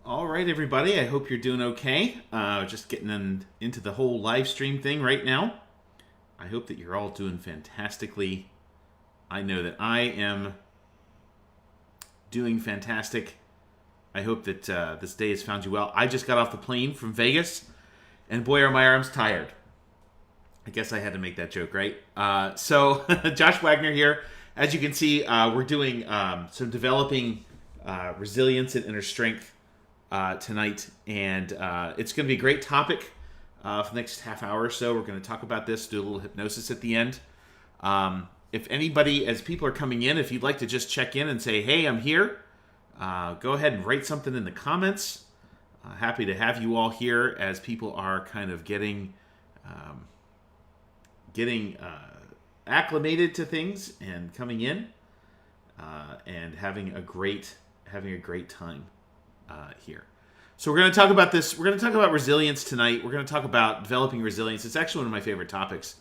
All right, everybody. I hope you're doing okay. Just getting into the whole live stream thing right now. I hope that you're all doing fantastically. I know that I am doing fantastic. I hope that this day has found you well. I just got off the plane from Vegas, and boy, are my arms tired. I guess I had to make that joke, right? So, Josh Wagner here. As you can see, we're doing some developing resilience and inner strength tonight, and it's going to be a great topic for the next half hour or so. We're going to talk about this, do a little hypnosis at the end. If anybody, as people are coming in, if you'd like to just check in and say, hey, I'm here, go ahead and write something in the comments. Happy to have you all here as people are kind of getting acclimated to things and coming in and having a great time here. So we're going to talk about this. We're going to talk about resilience tonight. We're going to talk about developing resilience. It's actually one of my favorite topics.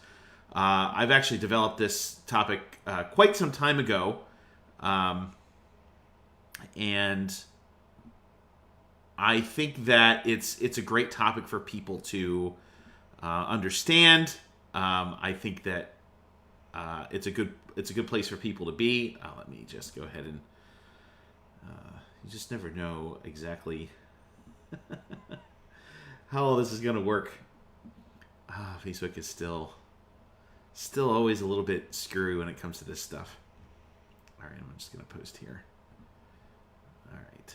I've actually developed this topic quite some time ago, and I think that it's a great topic for people to understand. I think that it's a good place for people to be. Let me just go ahead and you just never know exactly how all this is going to work. Facebook is still always a little bit screwy when it comes to this stuff. All right, I'm just going to post here. All right.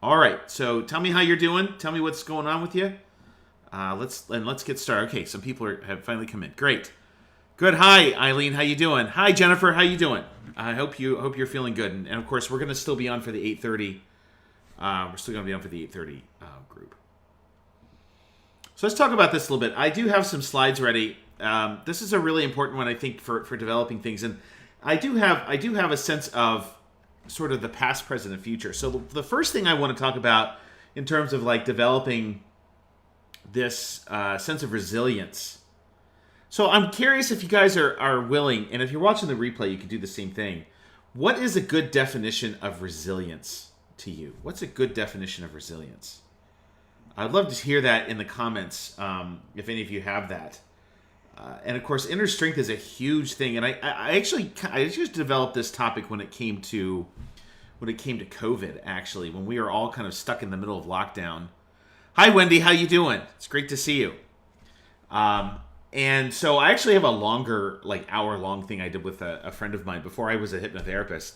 All right, so tell me how you're doing. Tell me what's going on with you. Let's get started. Okay, some people have finally come in. Great, good. Hi, Eileen. How you doing? Hi, Jennifer. How you doing? I hope you're feeling good. And of course, we're going to still be on for the 8:30. We're still going to be on for the 8:30 group. So let's talk about this a little bit. I do have some slides ready. This is a really important one, I think, for developing things, and I do have a sense of sort of the past, present, and future. So the first thing I want to talk about in terms of like developing this sense of resilience. So I'm curious if you guys are willing, and if you're watching the replay, you can do the same thing. What is a good definition of resilience to you? What's a good definition of resilience? I'd love to hear that in the comments, if any of you have that. And of course, inner strength is a huge thing, and I just developed this topic when it came to COVID. Actually, when we were all kind of stuck in the middle of lockdown. Hi, Wendy. How you doing? It's great to see you. And so I actually have a longer, like hour-long thing I did with a friend of mine before I was a hypnotherapist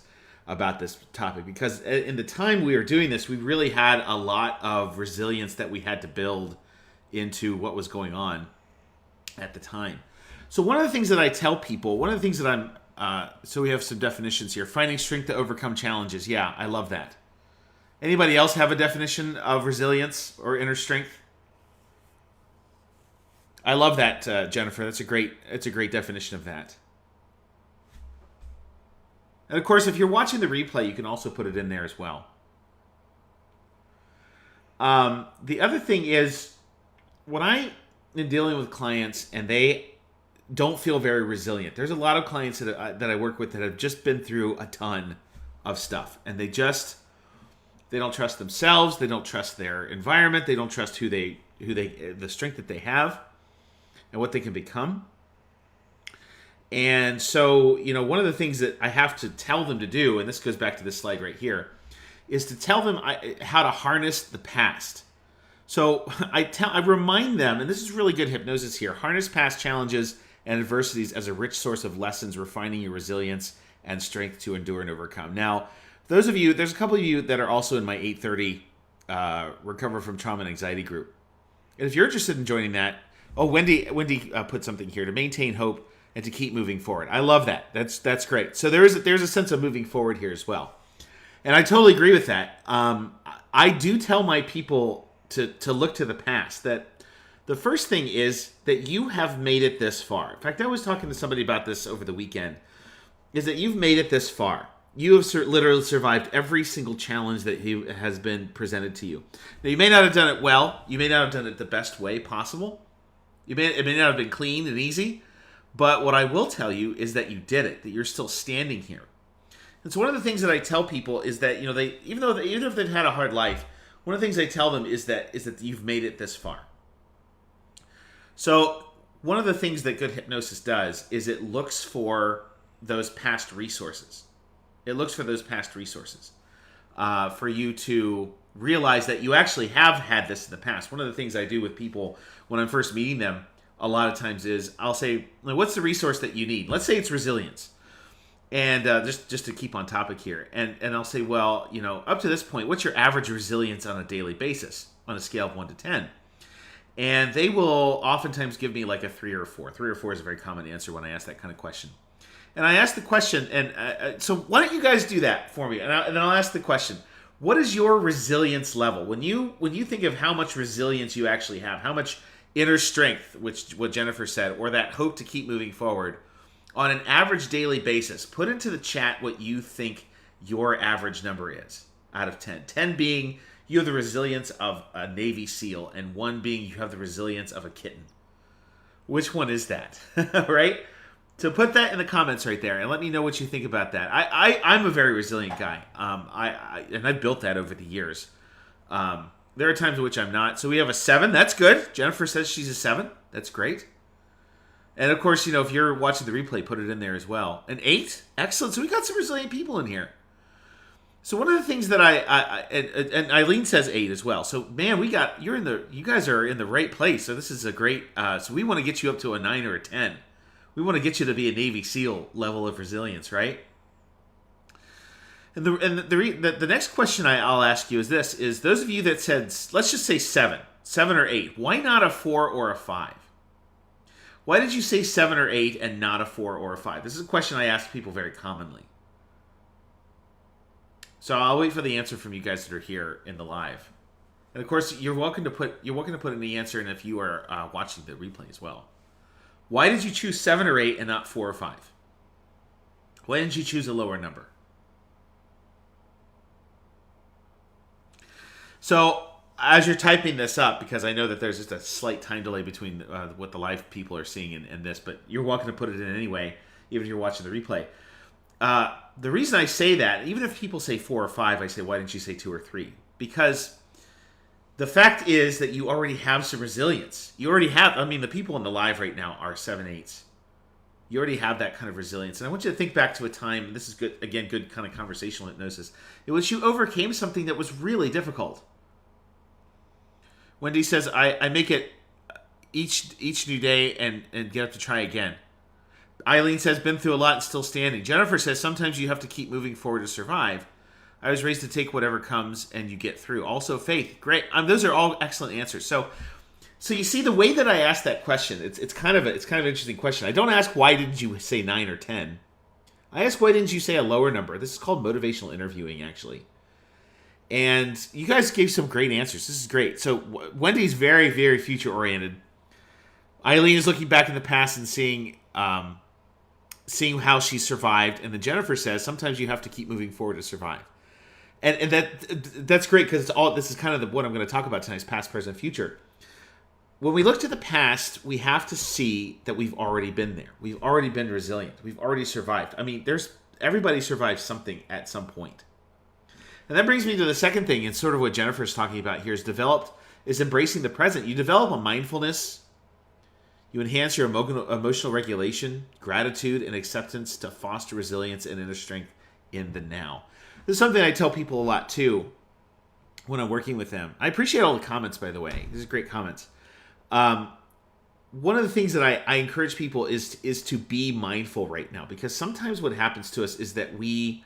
about this topic, because in the time we were doing this, we really had a lot of resilience that we had to build into what was going on at the time. So one of the things that I tell people, one of the things that so we have some definitions here. Finding strength to overcome challenges. Yeah, I love that. Anybody else have a definition of resilience or inner strength? I love that, Jennifer. It's a great definition of that. And of course, if you're watching the replay, you can also put it in there as well. The other thing is, when I am dealing with clients and they don't feel very resilient, there's a lot of clients that I work with that have just been through a ton of stuff, and they don't trust themselves, they don't trust their environment, they don't trust the strength that they have and what they can become. And so, one of the things that I have to tell them to do, and this goes back to this slide right here, is to tell them how to harness the past. So I remind them, and this is really good hypnosis here, harness past challenges and adversities as a rich source of lessons, refining your resilience and strength to endure and overcome. Now, there's a couple of you that are also in my 8:30 Recover from Trauma and Anxiety group. And if you're interested in joining that, Wendy put something here, to maintain hope and to keep moving forward. I love that. That's great. So there's a sense of moving forward here as well. And I totally agree with that. I do tell my people to look to the past, that the first thing is that you have made it this far. In fact, I was talking to somebody about this over the weekend, is that you've made it this far. You have literally survived every single challenge that has been presented to you. Now, you may not have done it well. You may not have done it the best way possible. It may not have been clean and easy. But what I will tell you is that you did it, that you're still standing here. And so one of the things that I tell people is that, they even if they've had a hard life, one of the things I tell them is that you've made it this far. So one of the things that good hypnosis does is it looks for those past resources. It looks for those past resources for you to realize that you actually have had this in the past. One of the things I do with people when I'm first meeting them a lot of times is I'll say, what's the resource that you need? Let's say it's resilience. And just to keep on topic here. And I'll say, well, up to this point, what's your average resilience on a daily basis on a scale of 1 to 10? And they will oftentimes give me like a 3 or a 4. 3 or 4 is a very common answer when I ask that kind of question. And I ask the question, and so why don't you guys do that for me? And then I'll ask the question, what is your resilience level? When you think of how much resilience you actually have, how much inner strength, which what Jennifer said, or that hope to keep moving forward, on an average daily basis, put into the chat what you think your average number is out of 10. 10 being you have the resilience of a Navy SEAL, and 1 being you have the resilience of a kitten. Which one is that? Right? So put that in the comments right there, and let me know what you think about that. I'm a very resilient guy. And I've built that over the years. There are times in which I'm not. So we have a 7. That's good. Jennifer says she's a 7. That's great. And of course, if you're watching the replay, put it in there as well. An 8, excellent. So we got some resilient people in here. So one of the things that and Eileen says 8 as well. So man, you guys are in the right place. So this is a great. So we want to get you up to a 9 or a 10. We want to get you to be a Navy SEAL level of resilience, right? And the next question I'll ask you is this: is those of you that said, let's just say 7 or 8, why not a 4 or a 5? Why did you say 7 or 8 and not a 4 or a 5? This is a question I ask people very commonly. So I'll wait for the answer from you guys that are here in the live. And of course, you're welcome to put in the answer, and if you are watching the replay as well. Why did you choose 7 or 8 and not 4 or 5? Why didn't you choose a lower number? So as you're typing this up, because I know that there's just a slight time delay between what the live people are seeing and this, but you're welcome to put it in anyway, even if you're watching the replay. The reason I say that, even if people say 4 or 5, I say, why didn't you say 2 or 3? Because the fact is that you already have some resilience. You already have, the people in the live right now are 7, 8s. You already have that kind of resilience. And I want you to think back to a time, and this is good, again, good kind of conversational hypnosis, in which you overcame something that was really difficult. Wendy says, I make it each new day and get up to try again. Eileen says, been through a lot and still standing. Jennifer says, sometimes you have to keep moving forward to survive. I was raised to take whatever comes and you get through. Also faith. Great. Those are all excellent answers. So you see the way that I asked that question, it's kind of an interesting question. I don't ask why didn't you say 9 or 10. I ask why didn't you say a lower number. This is called motivational interviewing, actually. And you guys gave some great answers. This is great. So Wendy's very, very future-oriented. Eileen is looking back in the past and seeing how she survived. And then Jennifer says, sometimes you have to keep moving forward to survive. And that's great because this is kind of what I'm going to talk about tonight, is past, present, future. When we look to the past, we have to see that we've already been there. We've already been resilient. We've already survived. Everybody survives something at some point. And that brings me to the second thing, and sort of what Jennifer's talking about here is embracing the present. You develop a mindfulness. You enhance your emotional regulation, gratitude, and acceptance to foster resilience and inner strength in the now. This is something I tell people a lot, too, when I'm working with them. I appreciate all the comments, by the way. These are great comments. One of the things that I encourage people is to be mindful right now, because sometimes what happens to us is that we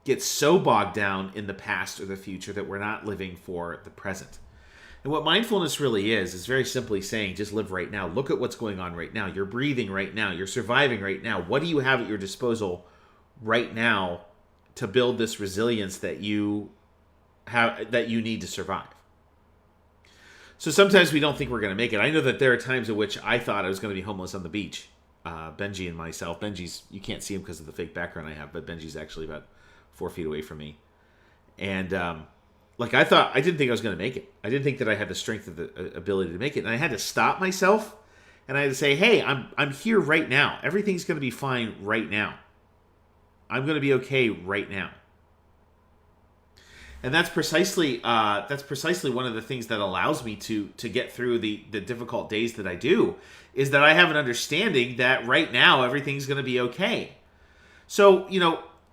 get so bogged down in the past or the future that we're not living for the present. And what mindfulness really is very simply saying, just live right now. Look at what's going on right now. You're breathing right now. You're surviving right now. What do you have at your disposal right now to build this resilience that you need to survive? So sometimes we don't think we're going to make it. I know that there are times in which I thought I was going to be homeless on the beach. Benji and myself. Benji's, you can't see him because of the fake background I have, but Benji's actually about 4 feet away from me. And I didn't think I was going to make it. I didn't think that I had the strength of the ability to make it. And I had to stop myself And I had to say, hey, I'm here right now. Everything's going to be fine right now. I'm going to be okay right now. And that's precisely one of the things that allows me to get through the difficult days that I do, is that I have an understanding that right now everything's going to be okay. So,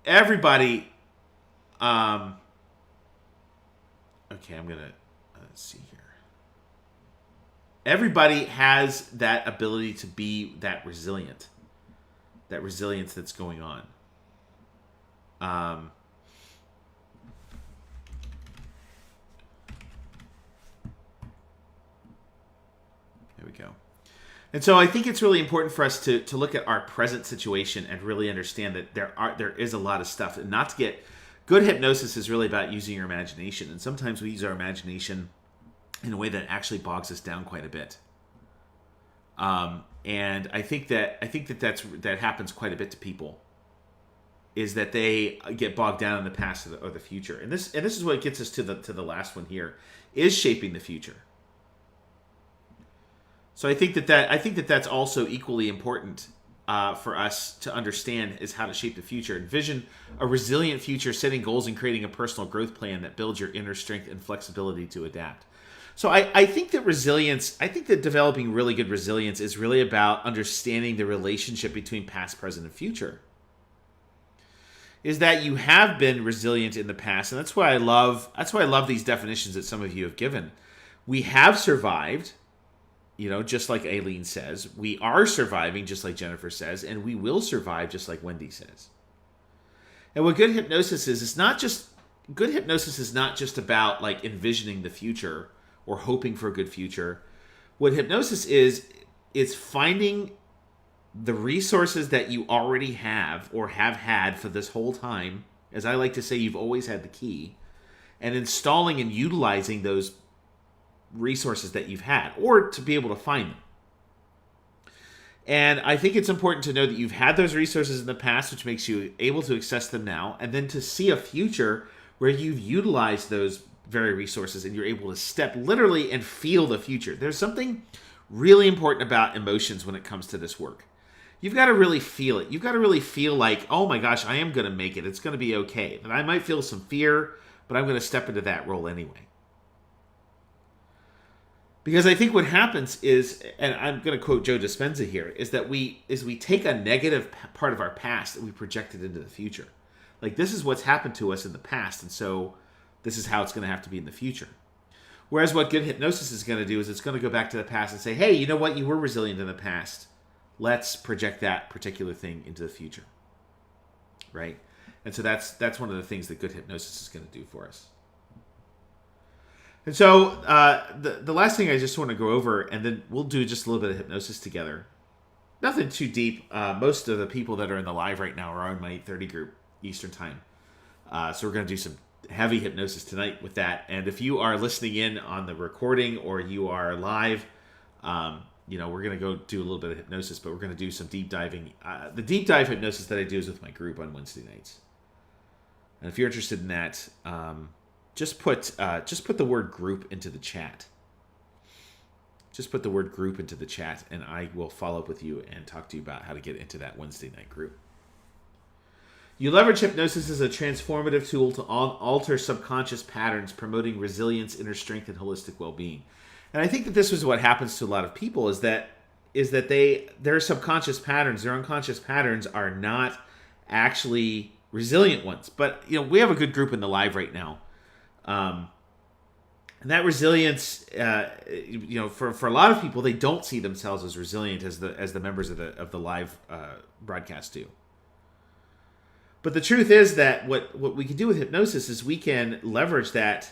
everybody, okay, I'm going to, let's see here. Everybody has that ability to be that resilient, that resilience that's going on. There we go. And so I think it's really important for us to look at our present situation and really understand that there is a lot of stuff. And not to get... Good hypnosis is really about using your imagination. And sometimes we use our imagination in a way that actually bogs us down quite a bit. And I think that that happens quite a bit to people, is that they get bogged down in the past or the future. And this is what gets us to the last one here, is shaping the future. So I think that's also equally important for us to understand, is how to shape the future. Envision a resilient future, setting goals and creating a personal growth plan that builds your inner strength and flexibility to adapt. So I think that developing really good resilience is really about understanding the relationship between past, present, and future. Is that you have been resilient in the past, and that's why I love these definitions that some of you have given. We have survived, just like Aileen says. We are surviving, just like Jennifer says, and we will survive, just like Wendy says. And what good hypnosis is not just about like envisioning the future or hoping for a good future. What hypnosis is finding the resources that you already have or have had for this whole time. As I like to say, you've always had the key, and installing and utilizing those resources that you've had, or to be able to find them. And I think it's important to know that you've had those resources in the past, which makes you able to access them now, and then to see a future where you've utilized those very resources and you're able to step literally and feel the future. There's something really important about emotions when it comes to this work. You've got to really feel it. You've got to really feel like, oh my gosh, I am going to make it. It's going to be okay. And I might feel some fear, but I'm going to step into that role anyway. Because I think what happens is, and I'm going to quote Joe Dispenza here, is that we take a negative part of our past and we project it into the future. Like, this is what's happened to us in the past, and so this is how it's going to have to be in the future. Whereas what good hypnosis is going to do is it's going to go back to the past and say, hey, you know what? You were resilient in the past. Let's project that particular thing into the future. Right? And so that's one of the things that good hypnosis is going to do for us. And so the last thing I just want to go over, and then we'll do just a little bit of hypnosis together. Nothing too deep. Most of the people that are in the live right now are on my 30 group Eastern time. So we're going to do some heavy hypnosis tonight with that. And if you are listening in on the recording or you are live, we're going to go do a little bit of hypnosis, but we're going to do some deep diving. The deep dive hypnosis that I do is with my group on Wednesday nights. And if you're interested in that, just put the word group into the chat. Just put the word group into the chat, and I will follow up with you and talk to you about how to get into that Wednesday night group. You leverage hypnosis as a transformative tool to alter subconscious patterns, promoting resilience, inner strength, and holistic well-being. And I think that this is what happens to a lot of people, is that their subconscious patterns, their unconscious patterns are not actually resilient ones. But we have a good group in the live right now. And that resilience, for a lot of people, they don't see themselves as resilient as the members of the live broadcast do. But the truth is that what we can do with hypnosis is we can leverage that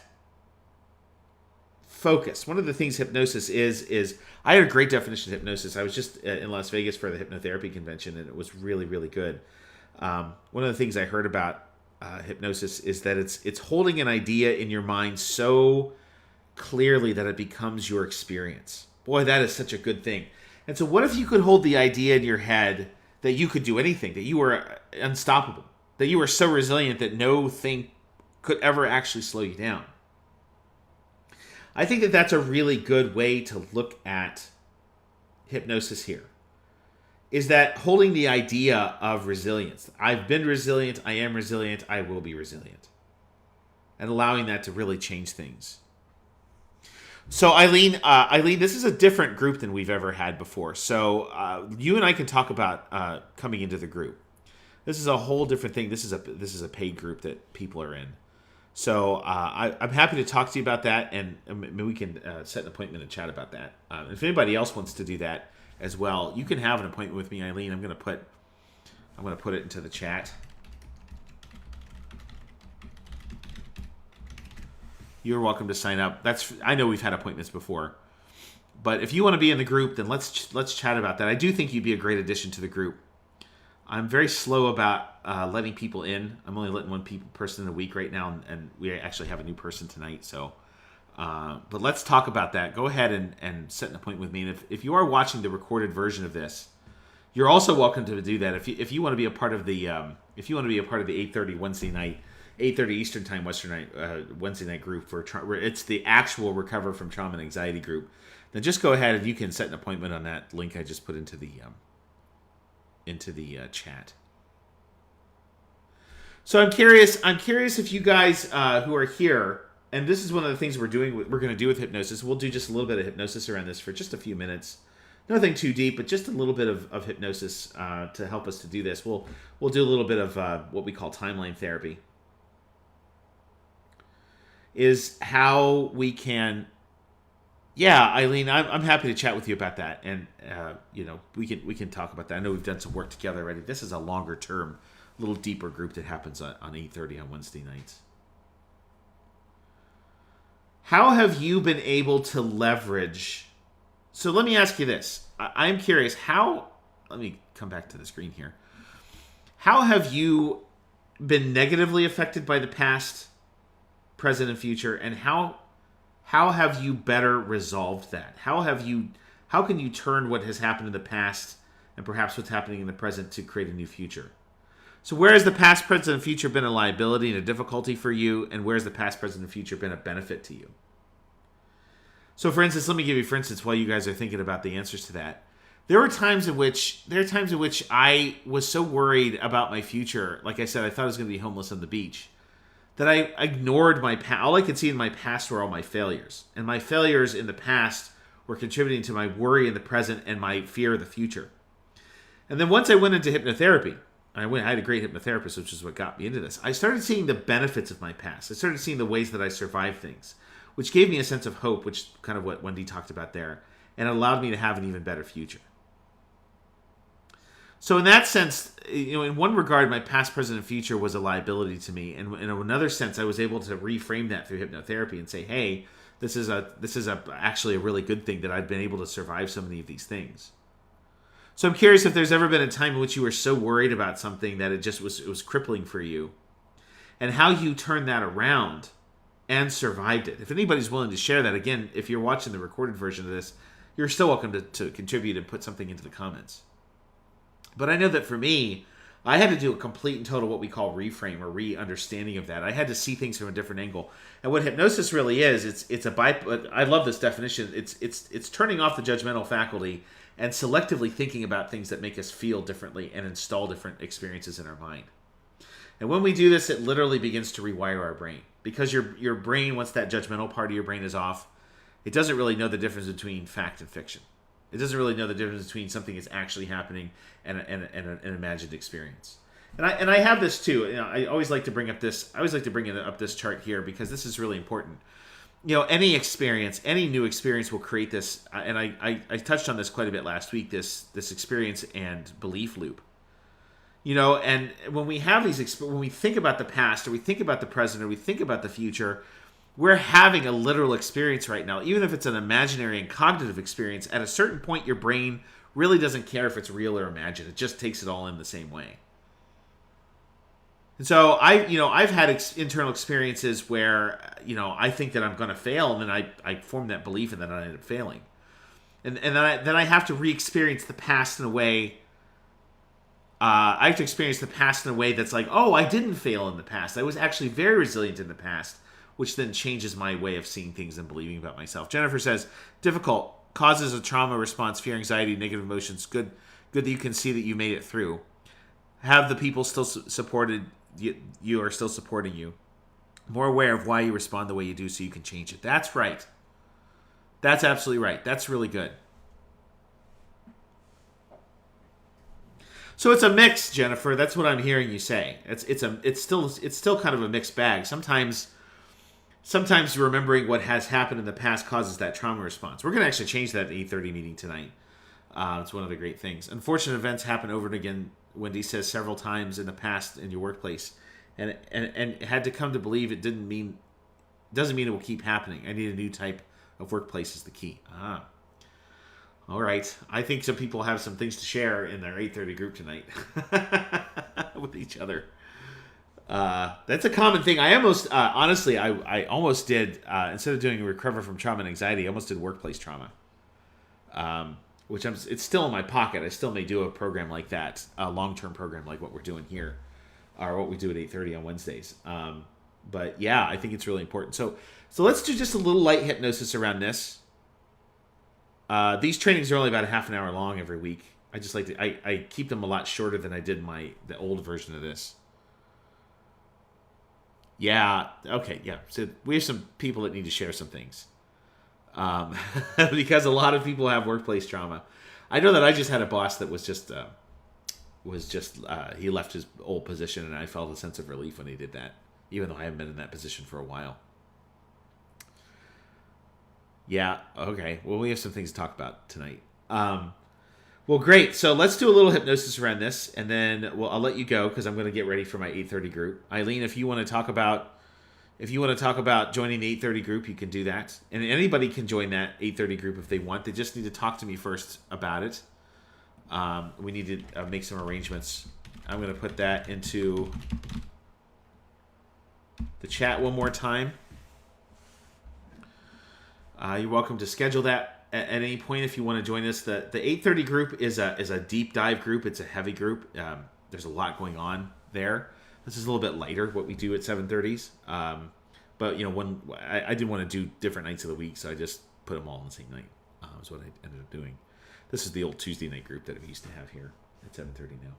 focus. One of the things hypnosis is I had a great definition of hypnosis. I was just in Las Vegas for the hypnotherapy convention, and it was really, really good. One of the things I heard about hypnosis is that it's holding an idea in your mind so clearly that it becomes your experience. Boy, that is such a good thing. And so what if you could hold the idea in your head that you could do anything, that you were unstoppable, that you were so resilient that no thing could ever actually slow you down? I think that that's a really good way to look at hypnosis here is that holding the idea of resilience. I've been resilient, I am resilient, I will be resilient. And allowing that to really change things. So Eileen, this is a different group than we've ever had before. So you and I can talk about coming into the group. This is a whole different thing. This is a paid group that people are in. So I'm happy to talk to you about that, and maybe we can set an appointment and chat about that. If anybody else wants to do that as well, you can have an appointment with me, Eileen. I'm gonna put it into the chat. You're welcome to sign up. I know we've had appointments before, but if you want to be in the group, then let's chat about that. I do think you'd be a great addition to the group. I'm very slow about letting people in. I'm only letting one person in a week right now, and we actually have a new person tonight. So, but let's talk about that. Go ahead and set an appointment with me. And if you are watching the recorded version of this, you're also welcome to do that. If you want to be a part of the 8:30 Wednesday night. 8:30 Eastern Time, Wednesday night group where it's the actual Recover from Trauma and Anxiety group. Then just go ahead and you can set an appointment on that link I just put into the chat. So I'm curious if you guys who are here, and this is one of the things we're going to do with hypnosis. We'll do just a little bit of hypnosis around this for just a few minutes. Nothing too deep, but just a little bit of hypnosis to help us to do this. We'll do a little bit of what we call timeline therapy. Is how we can, Eileen, I'm happy to chat with you about that, and we can talk about that. I know we've done some work together already. This is a longer term, little deeper group that happens on 8:30 on Wednesday nights. How have you been able to leverage? So let me ask you this. I'm curious let me come back to the screen here. How have you been negatively affected by the past, present, and future, and how have you better resolved that? How can you turn what has happened in the past and perhaps what's happening in the present to create a new future? So where has the past, present, and future been a liability and a difficulty for you, and where has the past, present, and future been a benefit to you? So for instance, let me give you, while you guys are thinking about the answers to that, there are times in which I was so worried about my future. Like I said, I thought I was going to be homeless on the beach, that I ignored my past. All I could see in my past were all my failures. And my failures in the past were contributing to my worry in the present and my fear of the future. And then once I went into hypnotherapy, I had a great hypnotherapist, which is what got me into this, I started seeing the benefits of my past. I started seeing the ways that I survived things, which gave me a sense of hope, which kind of what Wendy talked about there, and it allowed me to have an even better future. So in that sense, in one regard, my past, present, and future was a liability to me. And in another sense, I was able to reframe that through hypnotherapy and say, hey, this is actually a really good thing that I've been able to survive so many of these things. So I'm curious if there's ever been a time in which you were so worried about something that it was crippling for you, and how you turned that around and survived it. If anybody's willing to share that, again, if you're watching the recorded version of this, you're still welcome to contribute and put something into the comments. But I know that for me, I had to do a complete and total what we call reframe or re-understanding of that. I had to see things from a different angle. And what hypnosis really is, I love this definition. It's turning off the judgmental faculty and selectively thinking about things that make us feel differently and install different experiences in our mind. And when we do this, it literally begins to rewire our brain. Because your brain, once that judgmental part of your brain is off, it doesn't really know the difference between fact and fiction. It doesn't really know the difference between something that's actually happening and an imagined experience. And I have this too. I always like to bring up this. I always like to bring up this chart here because this is really important. Any experience, any new experience will create this. And I touched on this quite a bit last week. This experience and belief loop. And when we have when we think about the past, or we think about the present, or we think about the future, we're having a literal experience right now. Even if it's an imaginary and cognitive experience, at a certain point, your brain really doesn't care if it's real or imagined. It just takes it all in the same way. And so I've had internal experiences where, I think that I'm going to fail, and then I form that belief, and then I end up failing. And then I have to re-experience the past in a way. I have to experience the past in a way that's like, oh, I didn't fail in the past. I was actually very resilient in the past, which then changes my way of seeing things and believing about myself. Jennifer says, difficult causes a trauma response, fear, anxiety, negative emotions. Good that you can see that you made it through. Have the people still supported you are still supporting you. More aware of why you respond the way you do so you can change it. That's right. That's absolutely right. That's really good. So it's a mix, Jennifer. That's what I'm hearing you say. It's still kind of a mixed bag. Sometimes remembering what has happened in the past causes that trauma response. We're going to actually change that at the 8:30 meeting tonight. It's one of the great things. Unfortunate events happen over and again, Wendy says, several times in the past in your workplace, and had to come to believe it doesn't mean it will keep happening. I need a new type of workplace is the key. All right. I think some people have some things to share in their 8:30 group tonight with each other. That's a common thing. I almost, honestly, I almost did, instead of doing recover from trauma and anxiety, I almost did workplace trauma, which it's still in my pocket. I still may do a program like that, a long-term program like what we're doing here, or what we do at 8:30 on Wednesdays. But yeah, I think it's really important. So let's do just a little light hypnosis around this. These trainings are only about a half an hour long every week. I just like to, I keep them a lot shorter than I did the old version of this. Yeah. Okay. Yeah. So we have some people that need to share some things, because a lot of people have workplace trauma. I know that I just had a boss that was just he left his old position, and I felt a sense of relief when he did that, even though I haven't been in that position for a while. Yeah. Okay. Well, we have some things to talk about tonight. Well, great. So let's do a little hypnosis around this, and then I'll let you go because I'm going to get ready for my 8:30 group. Eileen, if you want to talk about joining the 8:30 group, you can do that, and anybody can join that 8:30 group if they want. They just need to talk to me first about it. We need to make some arrangements. I'm going to put that into the chat one more time. You're welcome to schedule that at any point if you want to join us. The 8:30 group is a deep dive group. It's a heavy group. There's a lot going on there. This is a little bit lighter what we do at 7:30s. But when I didn't want to do different nights of the week, so I just put them all on the same night. Is what I ended up doing. This is the old Tuesday night group that we used to have here at 7:30 now.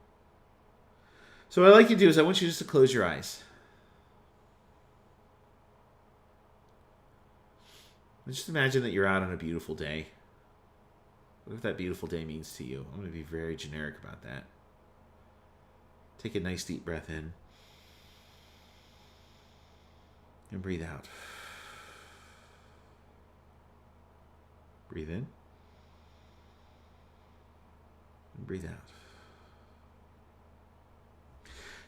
So what I'd like you to do is I want you just to close your eyes. Just imagine that you're out on a beautiful day. What that beautiful day means to you? I'm going to be very generic about that. Take a nice deep breath in. And breathe out. Breathe in. And breathe out.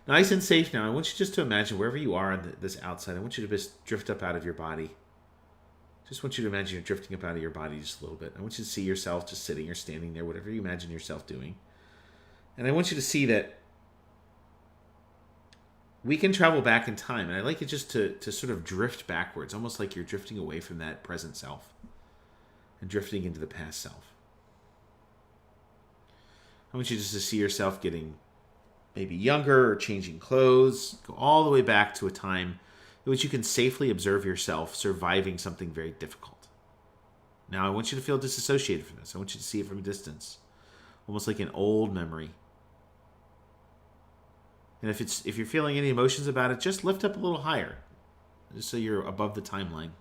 Nice and safe now. I want you just to imagine wherever you are on this outside, I want you to just drift up out of your body. Just want you to imagine you're drifting up out of your body just a little bit. I want you to see yourself just sitting or standing there, whatever you imagine yourself doing. And I want you to see that we can travel back in time. And I'd like you just to sort of drift backwards, almost like you're drifting away from that present self and drifting into the past self. I want you just to see yourself getting maybe younger or changing clothes, go all the way back to a time in which you can safely observe yourself surviving something very difficult. Now, I want you to feel disassociated from this. I want you to see it from a distance, almost like an old memory. And if you're feeling any emotions about it, just lift up a little higher, just so you're above the timeline.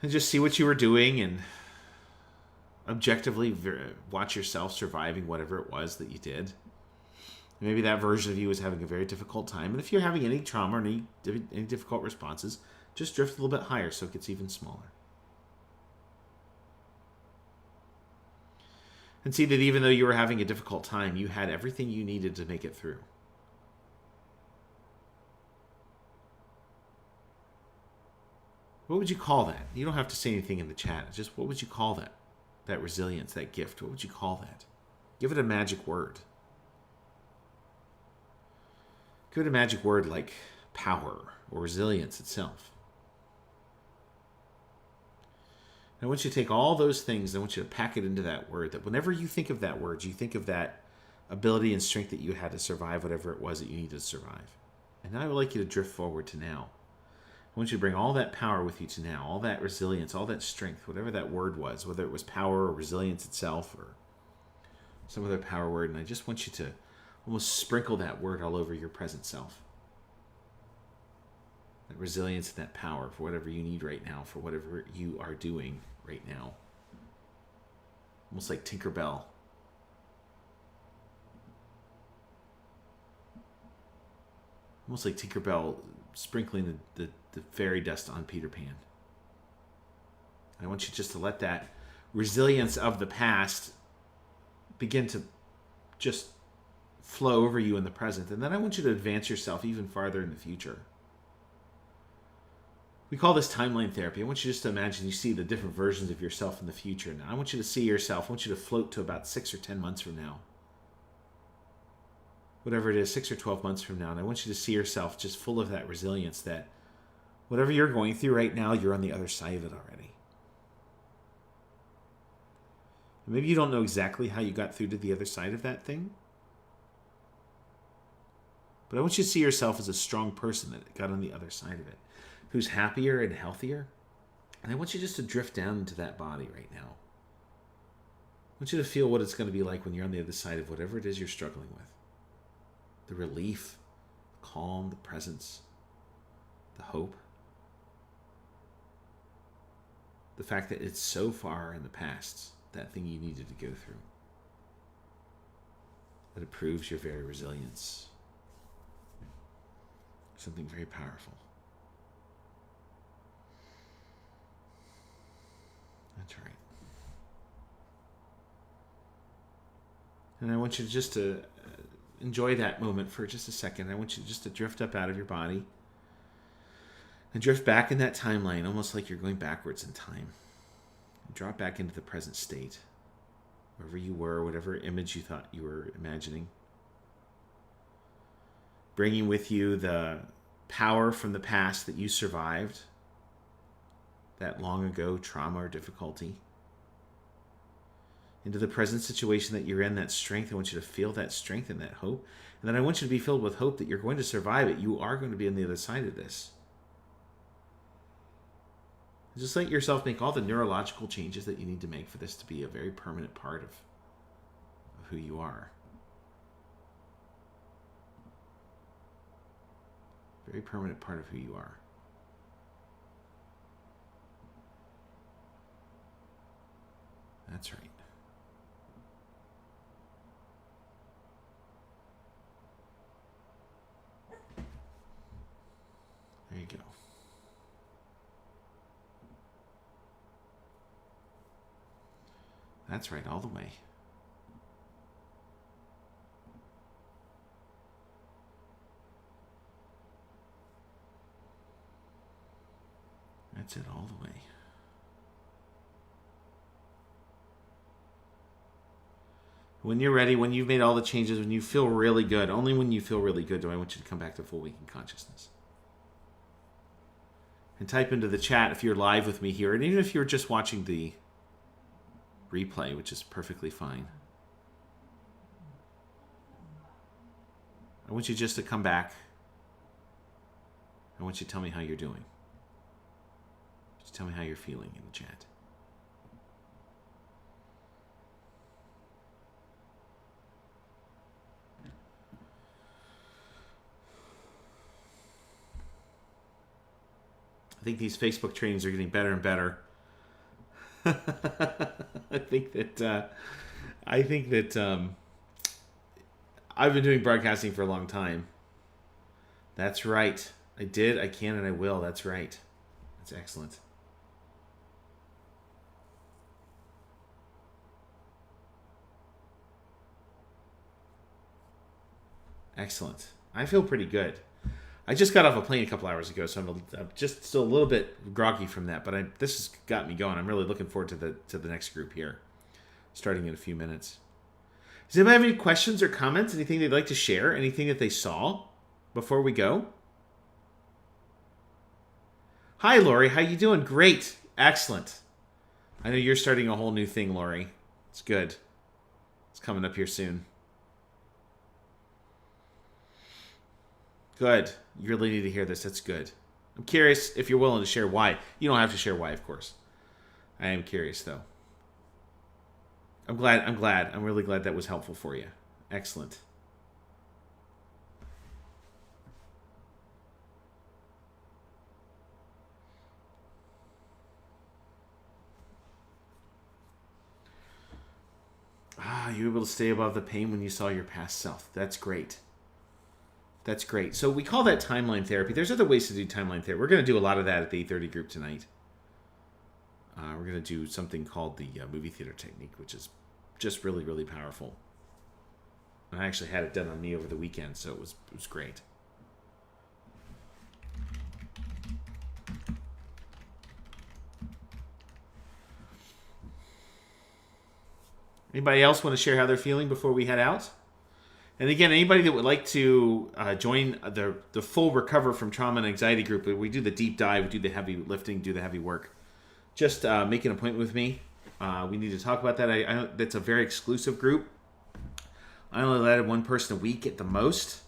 And just see what you were doing and objectively watch yourself surviving whatever it was that you did. Maybe that version of you is having a very difficult time. And if you're having any trauma or any difficult responses, just drift a little bit higher so it gets even smaller. And see that even though you were having a difficult time, you had everything you needed to make it through. What would you call that? You don't have to say anything in the chat. Just what would you call that? That resilience, that gift. What would you call that? Give it a magic word. Give it a magic word like power or resilience itself. And I want you to take all those things, I want you to pack it into that word, that whenever you think of that word, you think of that ability and strength that you had to survive whatever it was that you needed to survive. And now I would like you to drift forward to now. I want you to bring all that power with you to now, all that resilience, all that strength, whatever that word was, whether it was power or resilience itself or some other power word. And I just want you to almost sprinkle that word all over your present self. That resilience and that power for whatever you need right now, for whatever you are doing right now. Almost like Tinkerbell. Almost like Tinkerbell sprinkling the fairy dust on Peter Pan. I want you just to let that resilience of the past begin to just flow over you in the present. And then I want you to advance yourself even farther in the future. We call this timeline therapy. I want you just to imagine you see the different versions of yourself in the future. Now, I want you to see yourself. I want you to float to about 6 or 10 months from now. Whatever it is, 6 or 12 months from now. And I want you to see yourself just full of that resilience that whatever you're going through right now, you're on the other side of it already. And maybe you don't know exactly how you got through to the other side of that thing. But I want you to see yourself as a strong person that got on the other side of it, who's happier and healthier. And I want you just to drift down into that body right now. I want you to feel what it's going to be like when you're on the other side of whatever it is you're struggling with. The relief, the calm, the presence, the hope. The fact that it's so far in the past, that thing you needed to go through. That it proves your very resilience. Something very powerful. That's right. And I want you just to enjoy that moment for just a second. I want you just to drift up out of your body and drift back in that timeline, almost like you're going backwards in time. And drop back into the present state, wherever you were, whatever image you thought you were imagining. Bringing with you the power from the past that you survived, that long ago trauma or difficulty, into the present situation that you're in, that strength. I want you to feel that strength and that hope. And then I want you to be filled with hope that you're going to survive it. You are going to be on the other side of this. Just let yourself make all the neurological changes that you need to make for this to be a very permanent part of who you are. Very permanent part of who you are. That's right. There you go. That's right, all the way. That's it, all the way. When you're ready, when you've made all the changes, when you feel really good, only when you feel really good do I want you to come back to full waking consciousness. And type into the chat if you're live with me here, and even if you're just watching the replay, which is perfectly fine. I want you just to come back. I want you to tell me how you're doing. Just tell me how you're feeling in the chat. I think these Facebook trainings are getting better and better. I think that I've been doing broadcasting for a long time. That's right. I did, I can, and I will. That's right. That's excellent. Excellent. I feel pretty good. I just got off a plane a couple hours ago, so I'm just still a little bit groggy from that. But this has got me going. I'm really looking forward to the next group here, starting in a few minutes. Does anybody have any questions or comments? Anything they'd like to share? Anything that they saw before we go? Hi, Lori. How you doing? Great. Excellent. I know you're starting a whole new thing, Lori. It's good. It's coming up here soon. Good. You really need to hear this. That's good. I'm curious if you're willing to share why. You don't have to share why, of course. I am curious, though. I'm glad. I'm really glad that was helpful for you. Excellent. You were able to stay above the pain when you saw your past self. That's great. That's great. So we call that timeline therapy. There's other ways to do timeline therapy. We're going to do a lot of that at the 8:30 group tonight. We're going to do something called the movie theater technique, which is just really, really powerful. And I actually had it done on me over the weekend, so it was great. Anybody else want to share how they're feeling before we head out? And again, anybody that would like to join the full Recover from Trauma and Anxiety group, we do the deep dive, we do the heavy lifting, do the heavy work. Just make an appointment with me. We need to talk about that. That's a very exclusive group. I only let one person a week at the most.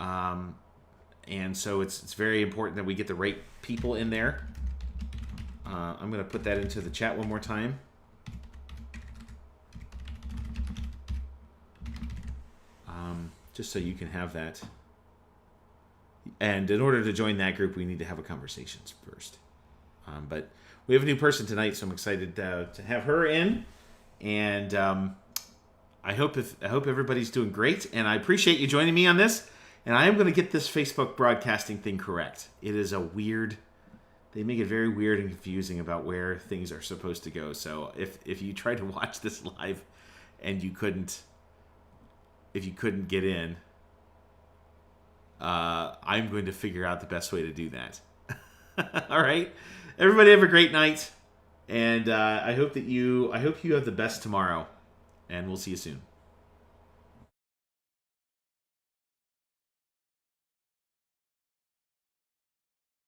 And so it's very important that we get the right people in there. I'm going to put that into the chat one more time. Just so you can have that. And in order to join that group, we need to have a conversation first. But we have a new person tonight, so I'm excited to have her in. And I hope everybody's doing great. And I appreciate you joining me on this. And I am going to get this Facebook broadcasting thing correct. It is they make it very weird and confusing about where things are supposed to go. So if you try to watch this live and you couldn't get in, I'm going to figure out the best way to do that. All right, everybody have a great night, and I hope you have the best tomorrow, and we'll see you soon.